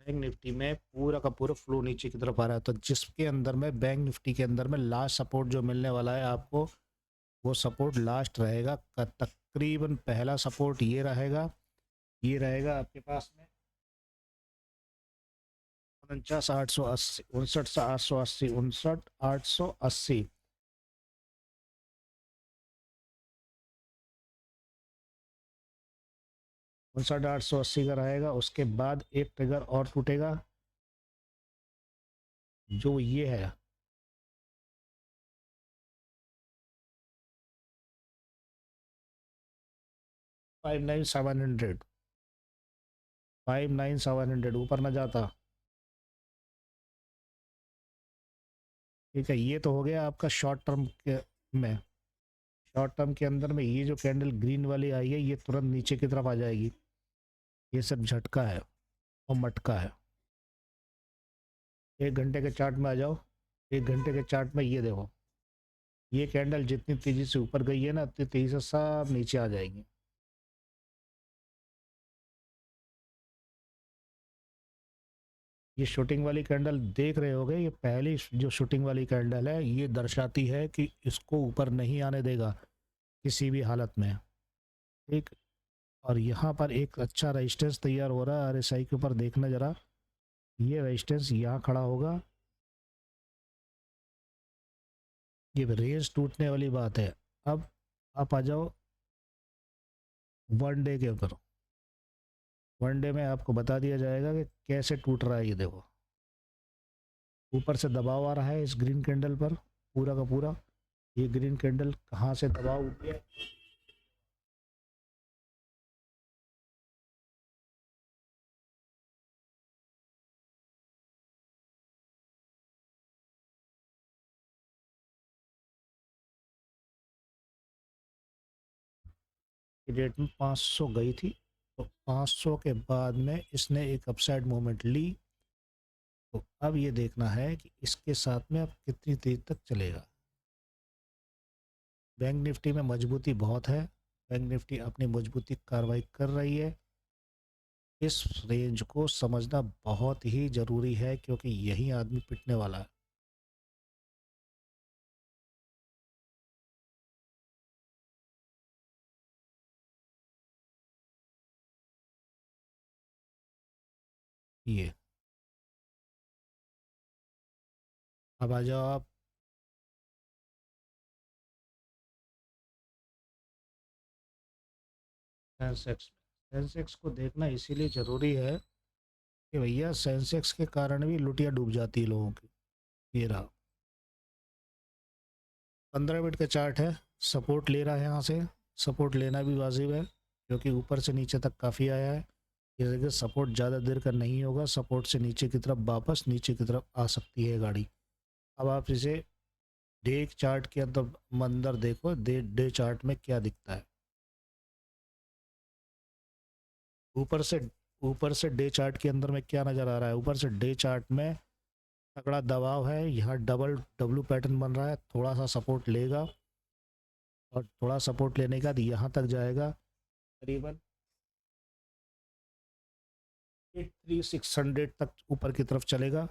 Bank Nifty में पूरा का पूरा फ्लो नीचे की तरफ आ रहा है, तो जिसके अंदर में बैंक निफ्टी के अंदर में लास्ट सपोर्ट जो मिलने वाला है आपको, वो सपोर्ट लास्ट रहेगा तकरीबन पहला सपोर्ट ये रहेगा आपके पास में 49,880, 59,880, 59,880, 59,880 का रहेगा। उसके बाद एक ट्रिगर और टूटेगा, जो ये है 59,700, 59,700 ऊपर ना जाता। ठीक है, ये तो हो गया आपका शॉर्ट टर्म के में। शॉर्ट टर्म के अंदर में ये जो कैंडल ग्रीन वाली आई है, ये तुरंत नीचे की तरफ आ जाएगी। ये सब झटका है और मटका है। एक घंटे के चार्ट में आ जाओ। एक घंटे के चार्ट में ये देखो, ये कैंडल जितनी तेजी से ऊपर गई है ना, उतनी तेजी से सब नीचे आ जाएगी। ये शूटिंग वाली कैंडल देख रहे होगे, ये पहली जो शूटिंग वाली कैंडल है, ये दर्शाती है कि इसको ऊपर नहीं आने देगा किसी भी हालत में। ठीक। और यहाँ पर एक अच्छा रेजिस्टेंस तैयार हो रहा है आरएसआई के ऊपर, देखना जरा। ये रेजिस्टेंस यहाँ खड़ा होगा, ये रेंज टूटने वाली बात है। अब आप आ जाओ वन डे के ऊपर। वन डे में आपको बता दिया जाएगा कि कैसे टूट रहा है। ये देखो, ऊपर से दबाव आ रहा है इस ग्रीन कैंडल पर पूरा का पूरा। ये ग्रीन कैंडल कहाँ से दबाव उठ गया, की डेट में 500 गई थी, तो 500 के बाद में इसने एक अपसाइड मूवमेंट ली। तो अब ये देखना है कि इसके साथ में अब कितनी देर तक चलेगा। बैंक निफ्टी में मजबूती बहुत है, बैंक निफ्टी अपनी मजबूती कार्रवाई कर रही है। इस रेंज को समझना बहुत ही ज़रूरी है, क्योंकि यही आदमी पिटने वाला है। ये अब आ जाओ आप सेंसेक्स में। सेंसेक्स को देखना इसीलिए ज़रूरी है कि भैया सेंसेक्स के कारण भी लुटिया डूब जाती है लोगों की। ये रहा 15 मिनट का चार्ट है, सपोर्ट ले रहा है यहाँ से। सपोर्ट लेना भी वाजिब है, क्योंकि ऊपर से नीचे तक काफ़ी आया है। ये देखिए, सपोर्ट ज़्यादा देर का नहीं होगा, सपोर्ट से नीचे की तरफ वापस नीचे की तरफ आ सकती है गाड़ी। अब आप इसे डे चार्ट के अंदर मंदर देखो, डे चार्ट में क्या दिखता है। ऊपर से ऊपर से डे चार्ट के अंदर में क्या नज़र आ रहा है, ऊपर से डे चार्ट में तगड़ा दबाव है। यहाँ डबल डब्लू पैटर्न बन रहा है, थोड़ा सा सपोर्ट लेगा और थोड़ा सपोर्ट लेने के बाद यहाँ तक जाएगा, करीबन 83,600 तक ऊपर की तरफ चलेगा।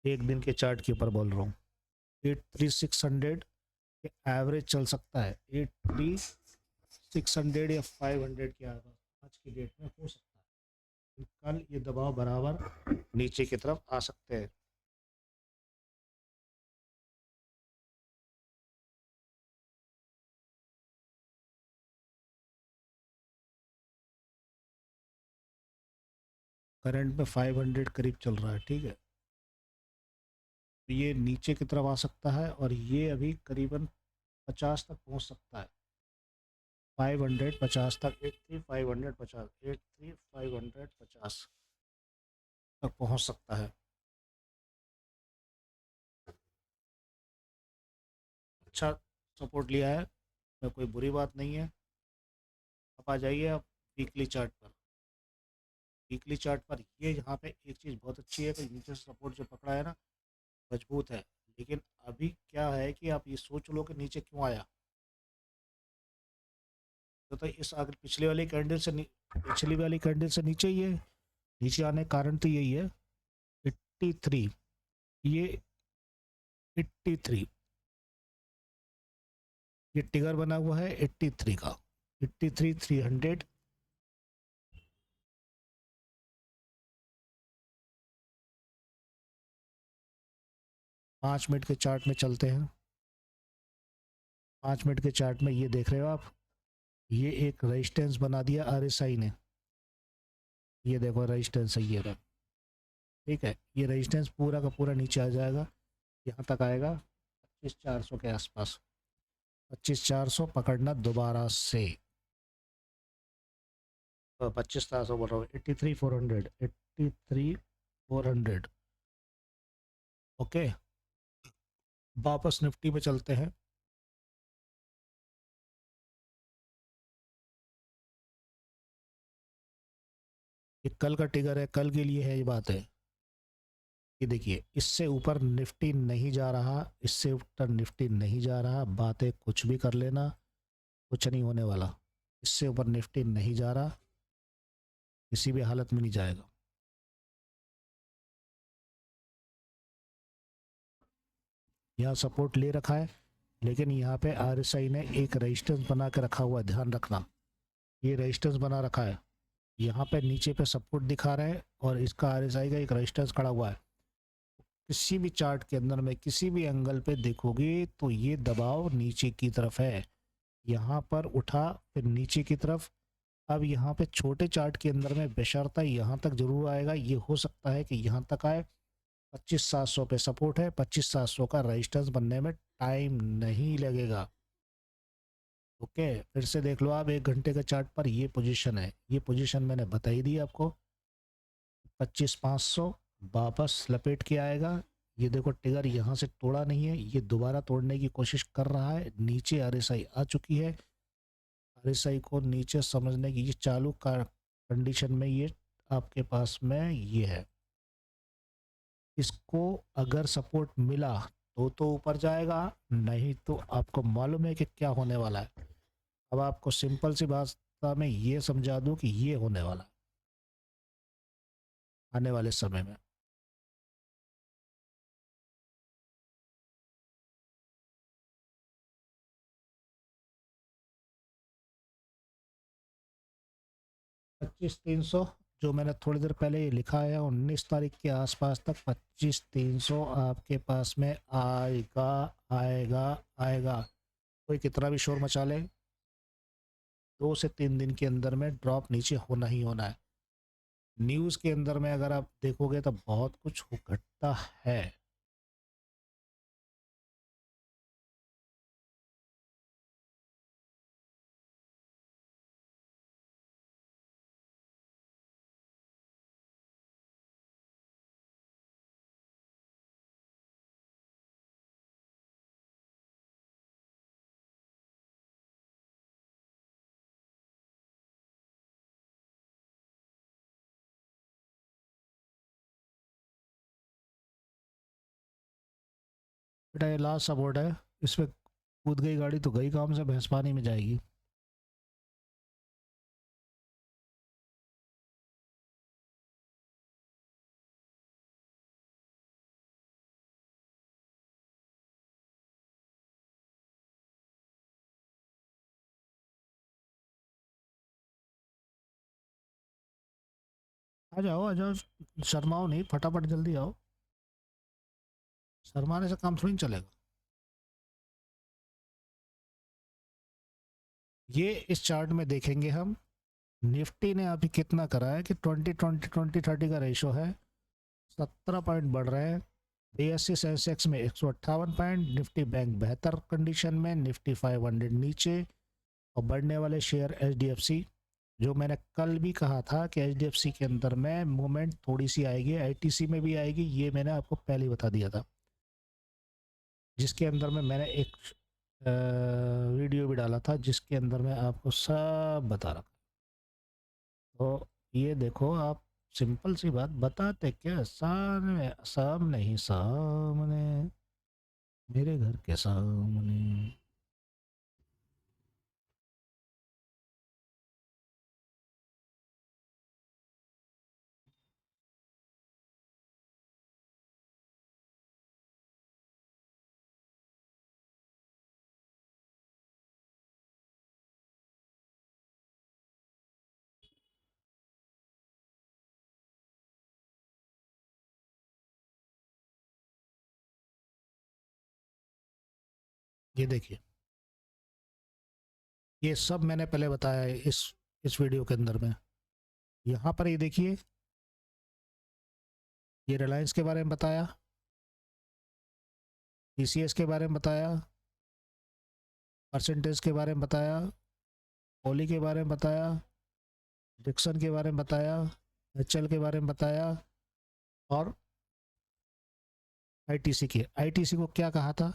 एक दिन के चार्ट के ऊपर बोल रहा हूँ, 83,600 के एवरेज चल सकता है। 83,600 या 500 के आसपास आज की डेट में हो सकता है। कल ये दबाव बराबर नीचे की तरफ आ सकते हैं। करंट में 500 करीब चल रहा है। ठीक है, तो ये नीचे की तरफ आ सकता है और ये अभी करीबन 50 तक पहुंच सकता है। 550 तक, 83,550, 83,550 तक पहुंच सकता है। अच्छा सपोर्ट लिया है, में कोई बुरी बात नहीं है। अब आ जाइए आप वीकली चार्ट पर। वीकली चार्ट पर ये यहाँ पे एक चीज़ बहुत अच्छी है कि नीचे से सपोर्ट जो पकड़ा है ना, मजबूत है। लेकिन अभी क्या है कि आप ये सोच लो कि नीचे क्यों आया। तो इस आगे पिछले वाली कैंडल से पिछली वाली कैंडल से नीचे ही है। नीचे आने का कारण तो यही है। 83, ये 83, ये टिगर बना हुआ है 83 का, 83 300। 5 मिनट के चार्ट में चलते हैं। 5 मिनट के चार्ट में ये देख रहे हो आप, ये एक रेजिस्टेंस बना दिया आरएसआई ने। ये देखो रेजिस्टेंस है ये रहा, ठीक है। ये रेजिस्टेंस पूरा का पूरा नीचे आ जाएगा, यहाँ तक आएगा 25,400 के आसपास। 25,400 पकड़ना दोबारा से, 25,400 बोल रहा हूँ, 83,400, 83,400। ओके, वापस निफ्टी में चलते हैं। ये कल का टिगर है, कल के लिए है ये बात है। ये देखिए, इससे ऊपर निफ्टी नहीं जा रहा, इससे ऊपर निफ्टी नहीं जा रहा, बातें कुछ भी कर लेना, कुछ नहीं होने वाला। इससे ऊपर निफ्टी नहीं जा रहा, किसी भी हालत में नहीं जाएगा। यहाँ सपोर्ट ले रखा है, लेकिन यहाँ पे आरएसआई ने एक रेजिस्टेंस बना के रखा हुआ है, ध्यान रखना। ये रेजिस्टेंस बना रखा है, यहाँ पे नीचे पे सपोर्ट दिखा रहा है, और इसका आरएसआई का एक रेजिस्टेंस खड़ा हुआ है। किसी भी चार्ट के अंदर में किसी भी एंगल पे देखोगे तो ये दबाव नीचे की तरफ है, यहाँ पर उठा फिर नीचे की तरफ। अब यहाँ पे छोटे चार्ट के अंदर में बेशर्ता यहाँ तक जरूर आएगा, ये हो सकता है कि यहाँ तक आए। 25,700 पे सपोर्ट है, 25,700 का रेजिस्टेंस बनने में टाइम नहीं लगेगा। ओके, फिर से देख लो आप 1 घंटे के चार्ट पर, ये पोजीशन है, ये पोजीशन मैंने बताई दी आपको। 25,500 वापस लपेट के आएगा। ये देखो टिगर यहाँ से तोड़ा नहीं है, ये दोबारा तोड़ने की कोशिश कर रहा है। नीचे आरएसआई आ चुकी है, आरएसआई को नीचे समझने की ये चालू का कंडीशन में ये आपके पास में ये है। इसको अगर सपोर्ट मिला तो ऊपर जाएगा, नहीं तो आपको मालूम है कि क्या होने वाला है। अब आपको सिंपल सी भाषा में ये समझा दूं कि ये होने वाला है आने वाले समय में। 25,300 जो मैंने थोड़ी देर पहले ये लिखा है, 19 तारीख के आसपास तक 25,300 आपके पास में आएगा, आएगा, आएगा। कोई कितना भी शोर मचा ले, 2 से 3 दिन के अंदर में ड्रॉप नीचे होना ही होना है। न्यूज़ के अंदर में अगर आप देखोगे तो बहुत कुछ घटता है। बेटा ये लास्ट सपोर्ट है, इस पे कूद गई गाड़ी तो गई काम से, भैंस पानी में जाएगी। आ जाओ, शर्माओ नहीं, फटाफट जल्दी आओ। शर्माने से काम थोड़ी ना चलेगा। ये इस चार्ट में देखेंगे हम, निफ्टी ने अभी कितना करा है कि 20 20 20 30 का रेशो है, 17 पॉइंट बढ़ रहे हैं। बीएससी सेंसेक्स में 158 पॉइंट, निफ्टी बैंक बेहतर कंडीशन में, निफ्टी 500 नीचे। और बढ़ने वाले शेयर एचडीएफसी, जो मैंने कल भी कहा था कि एचडीएफसी के अंदर में मूवमेंट थोड़ी सी आएगी, आईटीसी में भी आएगी, ये मैंने आपको पहले ही बता दिया था, जिसके अंदर में मैंने एक वीडियो भी डाला था, जिसके अंदर में आपको सब बता रहा। तो ये देखो आप, सिंपल सी बात बताते क्या, सामने सामने ही सामने, मेरे घर के सामने। ये देखिए, ये सब मैंने पहले बताया है इस वीडियो के अंदर में। यहाँ पर ये देखिए, ये रिलायंस के बारे में बताया, टीसीएस के बारे में बताया, परसेंटेज के बारे में बताया, ओली के बारे में बताया, डिक्सन के बारे में बताया, एचएल के बारे में बताया, और आईटीसी को क्या कहा था?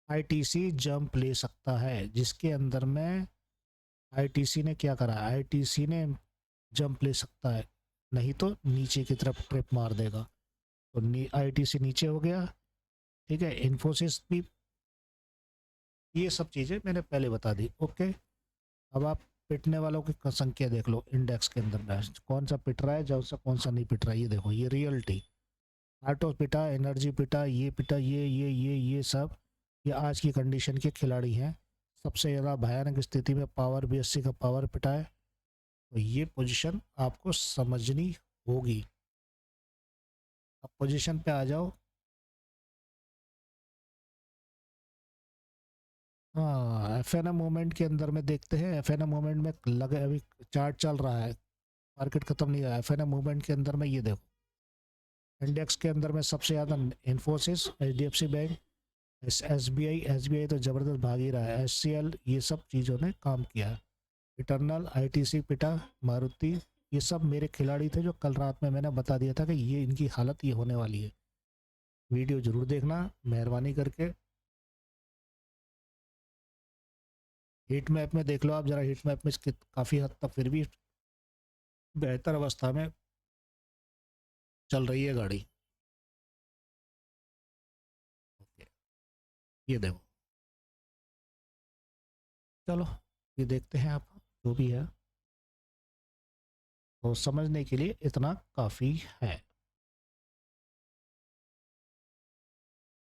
आईटीसी जंप ले सकता है, जिसके अंदर में आईटीसी ने क्या करा? आईटीसी ने जंप ले सकता है, नहीं तो नीचे की तरफ ट्रिप मार देगा। तो आईटीसी नीचे हो गया, ठीक है। इन्फोसिस भी, ये सब चीज़ें मैंने पहले बता दी, ओके। अब आप पिटने वालों की संख्या देख लो इंडेक्स के अंदर में, कौन सा पिट रहा है, कौन सा नहीं पिट रहा है। ये देखो, ये रियल्टी, आटो पिटा, एनर्जी पिटा, ये पिटा, ये सब, ये आज की कंडीशन के खिलाड़ी हैं। सबसे ज़्यादा भयानक स्थिति में पावर बीएससी का पावर पिटा है। तो ये पोजीशन आपको समझनी होगी। अब पोजीशन पे आ जाओ। हाँ, एफएनएम मूवमेंट के अंदर में देखते हैं। एफएनएम मूवमेंट में लगे, अभी चार्ट चल रहा है, मार्केट खत्म नहीं हुआ। एफएनएम मूवमेंट के अंदर में ये देखो, इंडेक्स के अंदर में सबसे ज़्यादा इन्फोसिस, एचडीएफसी बैंक, एसबीआई तो ज़बरदस्त भाग ही रहा है, एचसीएल, ये सब चीज़ों ने काम किया है। इटर्नल, आईटीसी पिटा, मारुति, ये सब मेरे खिलाड़ी थे जो कल रात में मैंने बता दिया था कि ये इनकी हालत ये होने वाली है। वीडियो ज़रूर देखना मेहरबानी करके। हीट मैप में देख लो आप ज़रा, हीट मैप में काफ़ी हद तक फिर भी बेहतर अवस्था में चल रही है गाड़ी। ओके, ये देखो, चलो ये देखते हैं आप, जो भी है तो समझने के लिए इतना काफ़ी है।